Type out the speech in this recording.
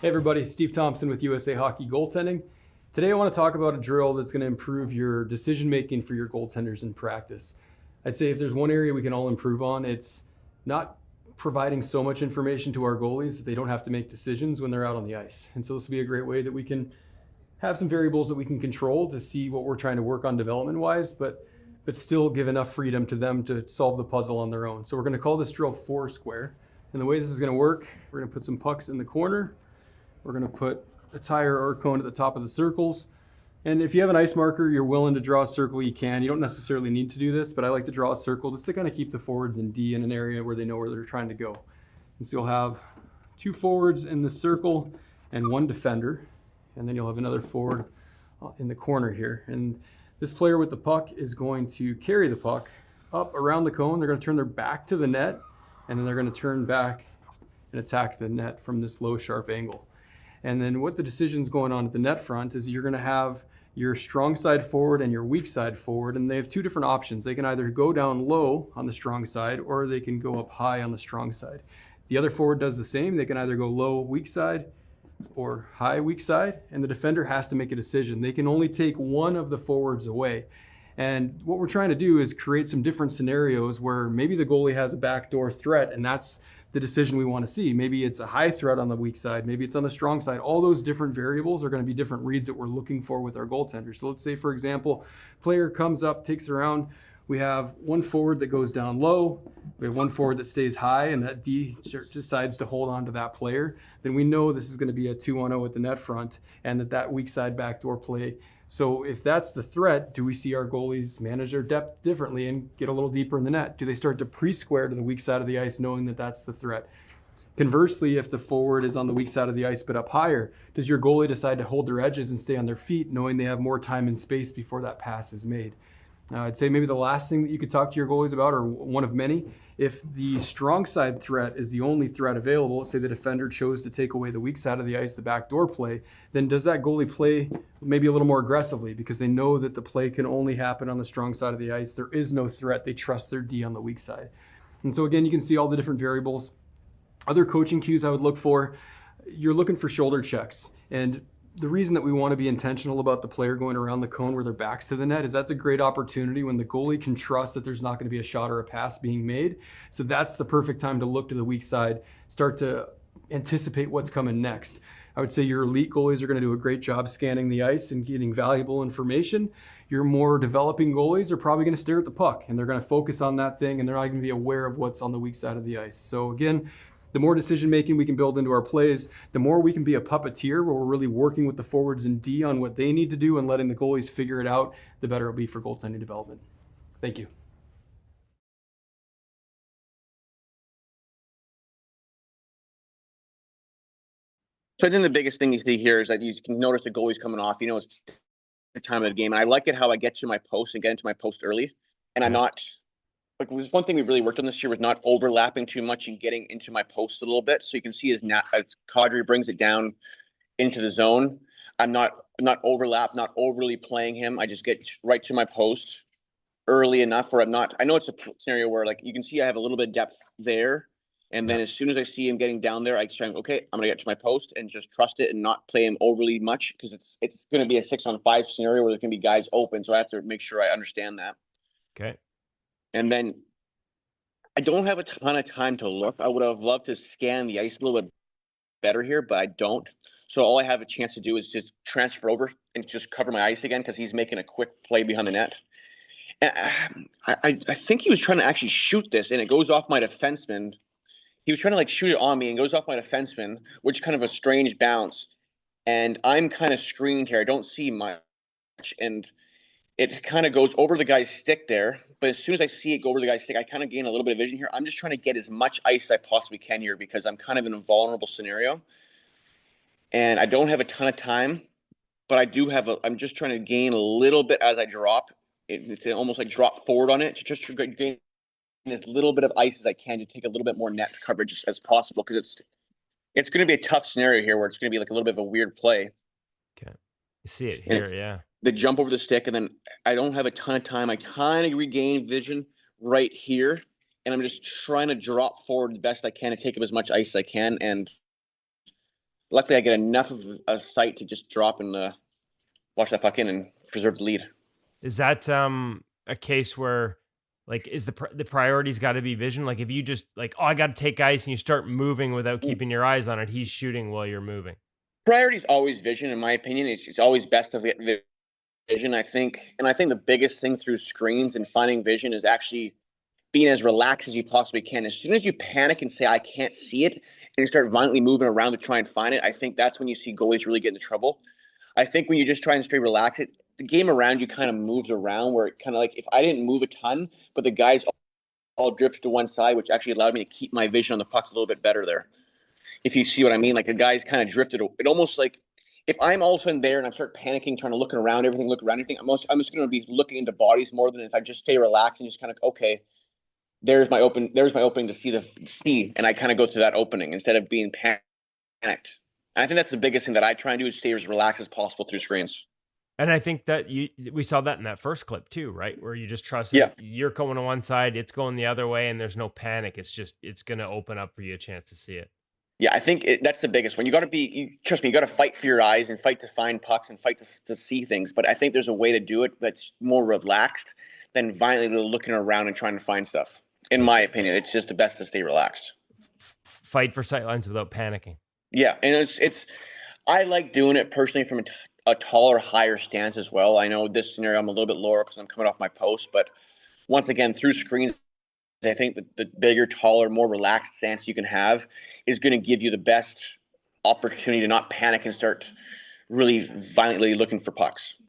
Hey everybody, Steve Thompson with USA Hockey Goaltending. Today I want to talk about a drill that's going to improve your decision making for your goaltenders in practice. I'd say if there's one area we can all improve on, it's not providing so much information to our goalies that they don't have to make decisions when they're out on the ice. And so this will be a great way that we can have some variables that we can control to see what we're trying to work on development wise, but still give enough freedom to them to solve the puzzle on their own. So we're going to call this drill four square. And the way this is going to work, we're going to put some pucks in the corner. We're going to put a tire or a cone at the top of the circles. And if you have an ice marker, you're willing to draw a circle, you can. You don't necessarily need to do this, but I like to draw a circle just to kind of keep the forwards in D in an area where they know where they're trying to go. And so you'll have two forwards in the circle and one defender. And then you'll have another forward in the corner here. And this player with the puck is going to carry the puck up around the cone. They're going to turn their back to the net, and then they're going to turn back and attack the net from this low, sharp angle. And then what the decision's going on at the net front is you're going to have your strong side forward and your weak side forward, and they have two different options. They can either go down low on the strong side or they can go up high on the strong side. The other forward does the same. They can either go low weak side or high weak side, and the defender has to make a decision. They can only take one of the forwards away. And what we're trying to do is create some different scenarios where maybe the goalie has a backdoor threat, and that's the decision we want to see. Maybe it's a high threat on the weak side, maybe it's on the strong side. All those different variables are going to be different reads that we're looking for with our goaltender. So let's say, for example, player comes up, takes around. We have one forward that goes down low. We have one forward that stays high, and that D decides to hold on to that player. Then we know this is going to be a 2-on-0 at the net front, and that weak side backdoor play. So if that's the threat, do we see our goalies manage their depth differently and get a little deeper in the net? Do they start to pre-square to the weak side of the ice knowing that that's the threat? Conversely, if the forward is on the weak side of the ice but up higher, does your goalie decide to hold their edges and stay on their feet knowing they have more time and space before that pass is made? I'd say maybe the last thing that you could talk to your goalies about, or one of many, if the strong side threat is the only threat available, say the defender chose to take away the weak side of the ice, the backdoor play, then does that goalie play maybe a little more aggressively because they know that the play can only happen on the strong side of the ice? There is no threat. They trust their D on the weak side. And so again, you can see all the different variables. Other coaching cues I would look for, you're looking for shoulder checks. And the reason that we want to be intentional about the player going around the cone where their back's to the net is that's a great opportunity when the goalie can trust that there's not going to be a shot or a pass being made. So that's the perfect time to look to the weak side, start to anticipate what's coming next. I would say your elite goalies are going to do a great job scanning the ice and getting valuable information. Your more developing goalies are probably going to stare at the puck, and they're going to focus on that thing, and they're not going to be aware of what's on the weak side of the ice. So again, the more decision making we can build into our plays, the more we can be a puppeteer where we're really working with the forwards and D on what they need to do and letting the goalies figure it out, the better it'll be for goaltending development. Thank you. So I think the biggest thing you see here is that you can notice the goalie's coming off. You know, it's the time of the game. And I like it how I get to my post and get into my post early. And I'm not, like, it was one thing we really worked on this year was not overlapping too much and getting into my post a little bit. So you can see as Kadri brings it down into the zone, I'm not overlap, not overly playing him. I just get right to my post early enough where I'm not, I know it's a scenario where, like, you can see I have a little bit of depth there. And then as soon as I see him getting down there, I try, okay, I'm going to get to my post and just trust it and not play him overly much because it's going to be a 6-on-5 scenario where there's going to be guys open. So I have to make sure I understand that. Okay. And then I don't have a ton of time to look. I would have loved to scan the ice a little bit better here, but I don't. So all I have a chance to do is just transfer over and just cover my ice again because he's making a quick play behind the net. And I think he was trying to actually shoot this, and it goes off my defenseman. He was trying to, like, shoot it on me and goes off my defenseman, which kind of a strange bounce. And I'm kind of screened here. I don't see much. And it kind of goes over the guy's stick there. But as soon as I see it go over the guy's stick, I kind of gain a little bit of vision here. I'm just trying to get as much ice as I possibly can here because I'm kind of in a vulnerable scenario. And I don't have a ton of time, but I do have I'm just trying to gain a little bit as I drop. It's almost like drop forward on it to just gain as little bit of ice as I can to take a little bit more net coverage as possible because it's going to be a tough scenario here where it's going to be like a little bit of a weird play. Okay. You see it here, yeah. The jump over the stick, and then I don't have a ton of time. I kind of regain vision right here, and I'm just trying to drop forward the best I can to take up as much ice as I can. And luckily I get enough of a sight to just drop and watch that puck in and preserve the lead. Is that a case where like is the priority's got to be vision? Like if you just like, oh, I got to take ice, and you start moving without keeping your eyes on it, he's shooting while you're moving. Priority is always vision, in my opinion. It's always best to get vision, I think. And I think the biggest thing through screens and finding vision is actually being as relaxed as you possibly can. As soon as you panic and say, I can't see it, and you start violently moving around to try and find it, I think that's when you see goalies really get into trouble. I think when you just try and stay relaxed, the game around you kind of moves around where it kind of like, if I didn't move a ton, but the guys all drift to one side, which actually allowed me to keep my vision on the puck a little bit better there. If you see what I mean, like the guys kind of drifted. It almost like if I'm all of a sudden there and I start panicking, trying to look around everything, I'm just going to be looking into bodies more than if I just stay relaxed and just kind of, okay, there's my opening to see, and I kind of go to that opening instead of being panicked. And I think that's the biggest thing that I try and do is stay as relaxed as possible through screens. And I think that we saw that in that first clip too, right? Where you just trust you're going to one side, it's going the other way, and there's no panic. It's going to open up for you a chance to see it. Yeah, I think that's the biggest one. Trust me, you got to fight for your eyes and fight to find pucks and fight to see things. But I think there's a way to do it that's more relaxed than violently looking around and trying to find stuff. In my opinion, it's just the best to stay relaxed. Fight for sightlines without panicking. Yeah, and I like doing it personally from a taller, higher stance as well. I know this scenario I'm a little bit lower because I'm coming off my post, but once again, through screens, I think the bigger, taller, more relaxed stance you can have is going to give you the best opportunity to not panic and start really violently looking for pucks.